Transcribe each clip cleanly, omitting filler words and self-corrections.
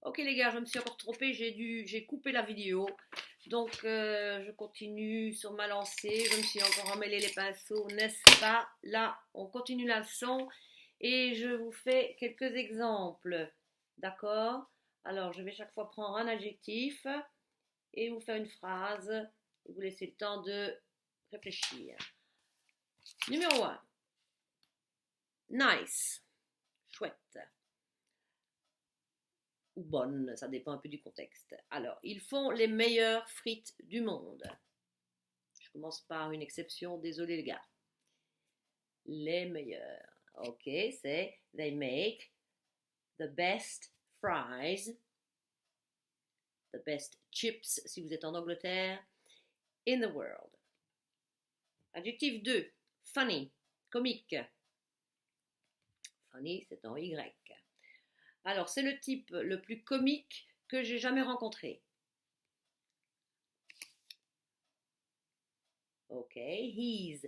Ok les gars, je me suis encore trompée, j'ai coupé la vidéo. Donc je continue sur ma lancée, je me suis encore emmêlé les pinceaux, n'est-ce pas? Là, on continue la leçon et je vous fais quelques exemples. D'accord? Alors, je vais chaque fois prendre un adjectif et vous faire une phrase et vous laisser le temps de réfléchir. Numéro 1. Nice. Chouette. Ou bonne, ça dépend un peu du contexte. Alors, ils font les meilleures frites du monde. Je commence par une exception, désolé les gars. Les meilleurs. Ok, c'est they make the best fries, the best chips si vous êtes en Angleterre, in the world. Adjectif 2, funny, comique. Funny, c'est en Y. Alors, c'est le type le plus comique que j'ai jamais rencontré. Ok, he's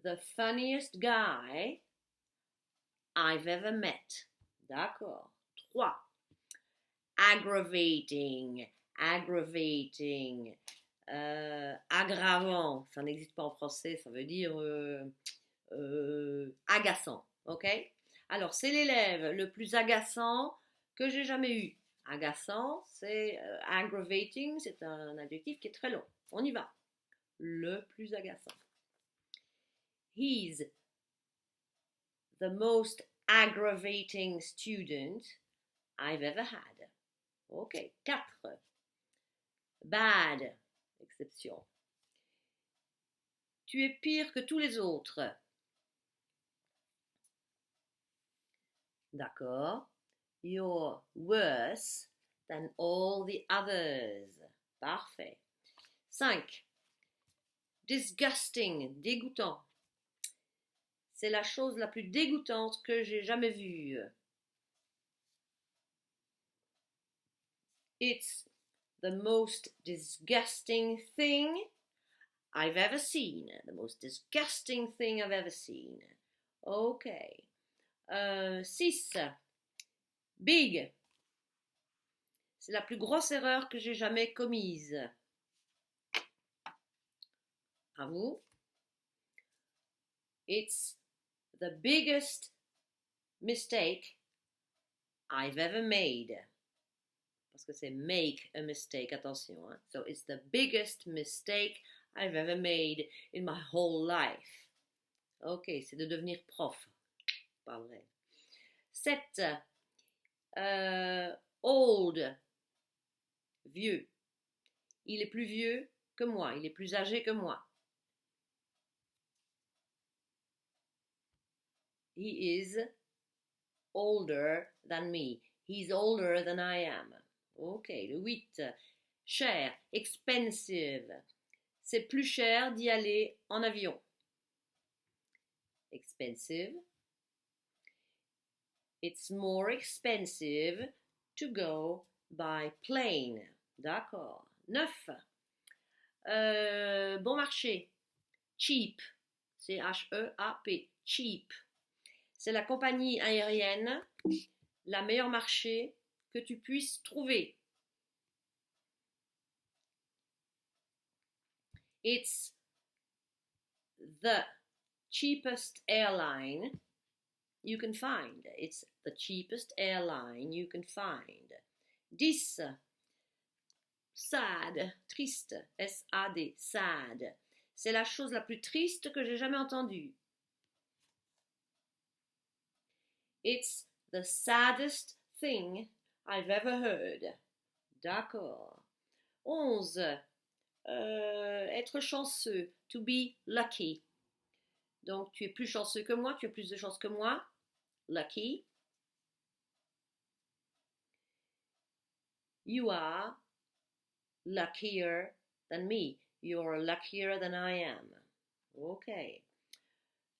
the funniest guy I've ever met. D'accord. 3. Aggravating. Aggravating. Aggravant. Ça n'existe pas en français. Ça veut dire agaçant. Ok? Alors, c'est l'élève le plus agaçant que j'ai jamais eu. Agaçant, c'est aggravating. C'est un adjectif qui est très long. On y va. Le plus agaçant. He's the most aggravating student I've ever had. Ok, 4. Bad, exception. Tu es pire que tous les autres. D'accord. You're worse than all the others. Parfait. 5. Disgusting, dégoûtant. C'est la chose la plus dégoûtante que j'ai jamais vue. It's the most disgusting thing I've ever seen. The most disgusting thing I've ever seen. Ok. 6. Big. C'est la plus grosse erreur que j'ai jamais commise. À vous. It's the biggest mistake I've ever made. Parce que c'est make a mistake, attention. Hein? So it's the biggest mistake I've ever made in my whole life. Ok, c'est de devenir prof. Pas vrai. 7. Old. Vieux. Il est plus vieux que moi. Il est plus âgé que moi. He is older than me. He's older than I am. Ok, le 8. Cher, expensive. C'est plus cher d'y aller en avion. Expensive. It's more expensive to go by plane. D'accord. 9. Bon marché. Cheap. C-H-E-A-P. Cheap. C'est la compagnie aérienne la meilleure marché que tu puisses trouver. It's the cheapest airline you can find. It's the cheapest airline you can find. 10. Sad, triste, S-A-D, sad. C'est la chose la plus triste que j'ai jamais entendue. It's the saddest thing I've ever heard. D'accord. 11. Être chanceux, to be lucky. Donc, tu es plus chanceux que moi, tu as plus de chance que moi. Lucky. You are luckier than me. You're luckier than I am. Ok.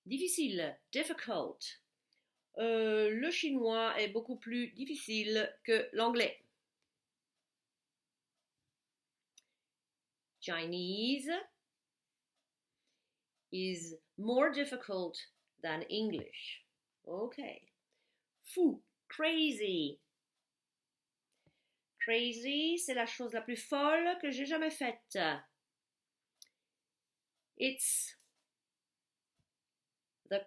Difficile, difficult. Le chinois est beaucoup plus difficile que l'anglais. Chinese is more difficult than English. Okay. Fou, crazy. Crazy, c'est la chose la plus folle que j'ai jamais faite. It's the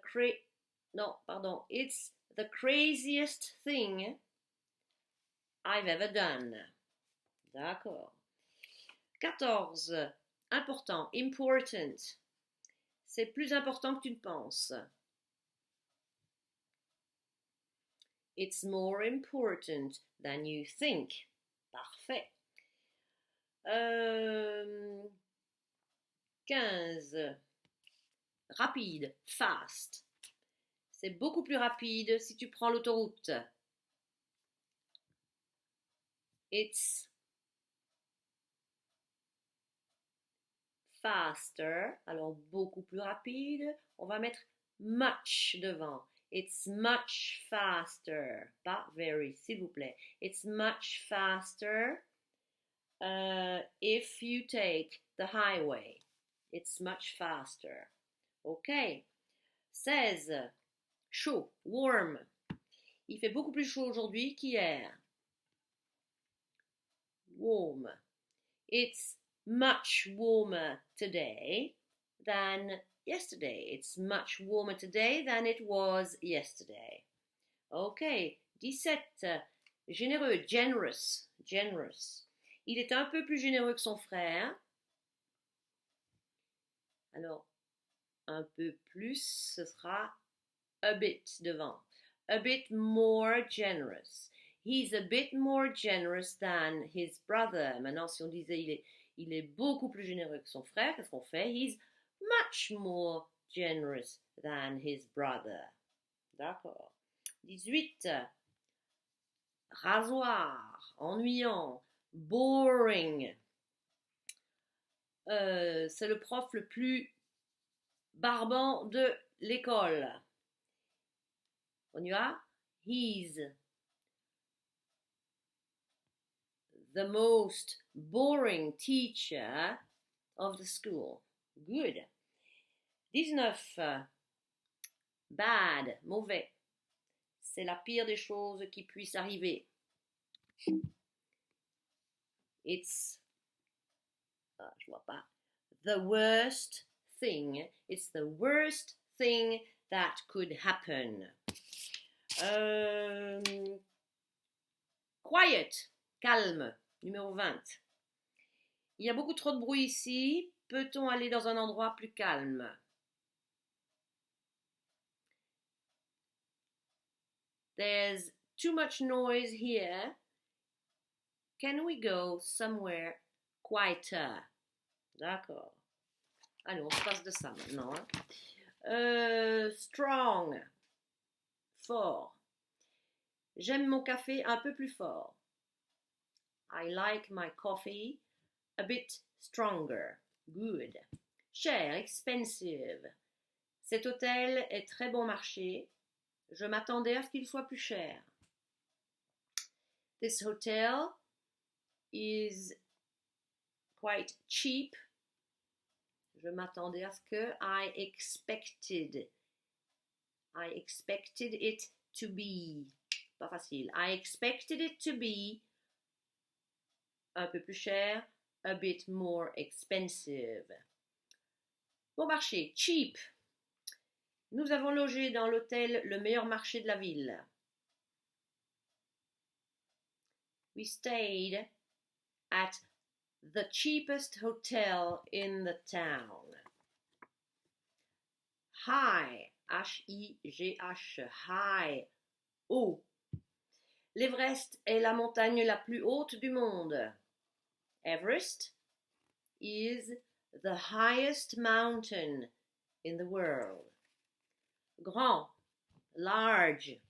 It's the craziest thing I've ever done. D'accord. 14. Important. Important. C'est plus important que tu ne penses. It's more important than you think. Parfait. 15. Rapide. Fast. C'est beaucoup plus rapide si tu prends l'autoroute. It's faster. Alors, beaucoup plus rapide. On va mettre much devant. It's much faster. Pas very, s'il vous plaît. It's much faster if you take the highway. It's much faster. OK. 16. Chaud, warm. Il fait beaucoup plus chaud aujourd'hui qu'hier. Warm. It's much warmer today than yesterday. It's much warmer today than it was yesterday. OK. 17. Généreux, generous, generous. Il est un peu plus généreux que son frère. Alors, un peu plus, ce sera a bit devant. A bit more generous. He's a bit more generous than his brother. Maintenant, si on disait il est beaucoup plus généreux que son frère, qu'est-ce qu'on fait? He's much more generous than his brother. D'accord. 18. Rasoir, ennuyant, boring. C'est le prof le plus barbant de l'école. On y va? He's the most boring teacher of the school. Good. 19. Bad, mauvais. C'est la pire des choses qui puissent arriver. It's, je vois pas. The worst thing. It's the worst thing that could happen. Quiet, calme, numéro 20. Il y a beaucoup trop de bruit ici. Peut-on aller dans un endroit plus calme? There's too much noise here. Can we go somewhere quieter? D'accord. Allez, on se passe de ça maintenant. Strong. Fort. J'aime mon café un peu plus fort. I like my coffee a bit stronger. Good. Cher, expensive. Cet hôtel est très bon marché. Je m'attendais à ce qu'il soit plus cher. This hotel is quite cheap. Je m'attendais à ce que I expected it to be. Pas facile. I expected it to be un peu plus cher, a bit more expensive. Bon marché, cheap. Nous avons logé dans l'hôtel le meilleur marché de la ville. We stayed at the cheapest hotel in the town. High, H-I-G-H, high, haut. L'Everest est la montagne la plus haute du monde. Everest is the highest mountain in the world. Grand, large.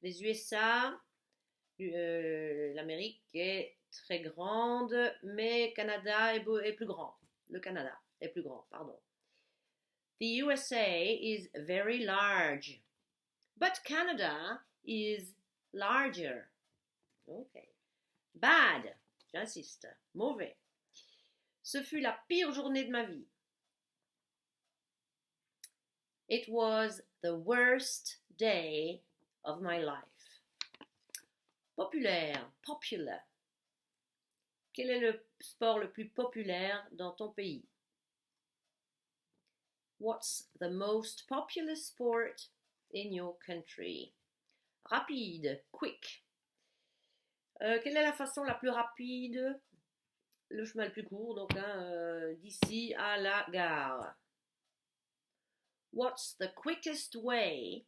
Les USA, l'Amérique est très grande, mais Canada est plus grand. Le Canada est plus grand, pardon. The USA is very large, but Canada is larger. Okay. Bad, j'insiste, mauvais. Ce fut la pire journée de ma vie. It was the worst day of my life. Populaire, popular. Quel est le sport le plus populaire dans ton pays? What's the most popular sport in your country? Rapide, quick. Quelle est la façon la plus rapide, le chemin le plus court, donc d'ici à la gare? What's the quickest way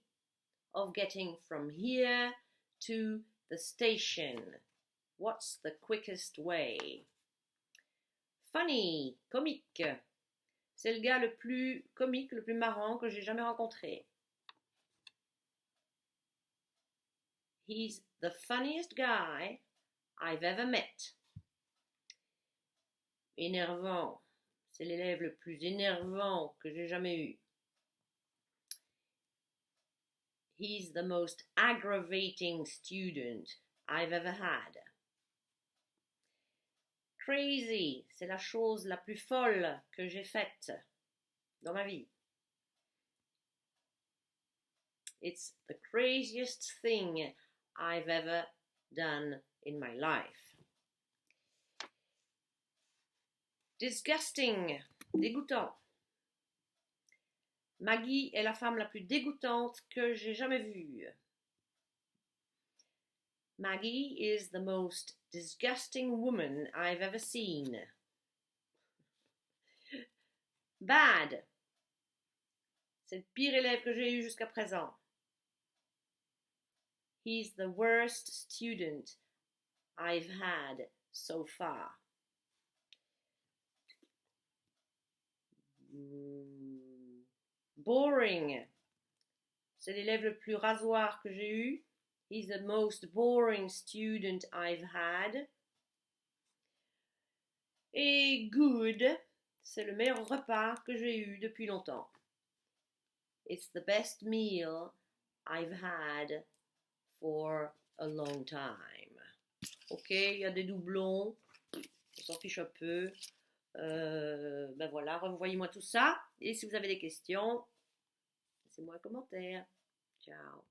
of getting from here to the station? What's the quickest way? Funny, comique. C'est le gars le plus comique, le plus marrant que j'ai jamais rencontré. He's the funniest guy I've ever met. Énervant. C'est l'élève le plus énervant que j'ai jamais eu. He's the most aggravating student I've ever had. Crazy, c'est la chose la plus folle que j'ai faite dans ma vie. It's the craziest thing I've ever done in my life. Disgusting, dégoûtant. Maggie est la femme la plus dégoûtante que j'ai jamais vue. Maggie is the most disgusting woman I've ever seen. Bad. C'est le pire élève que j'ai eu jusqu'à présent. He's the worst student I've had so far. Boring. C'est l'élève le plus rasoir que j'ai eu. He's the most boring student I've had. Et good, c'est le meilleur repas que j'ai eu depuis longtemps. It's the best meal I've had for a long time. Ok, il y a des doublons, on s'en fiche un peu. Ben voilà, revoyez-moi tout ça. Et si vous avez des questions, laissez-moi un commentaire. Ciao.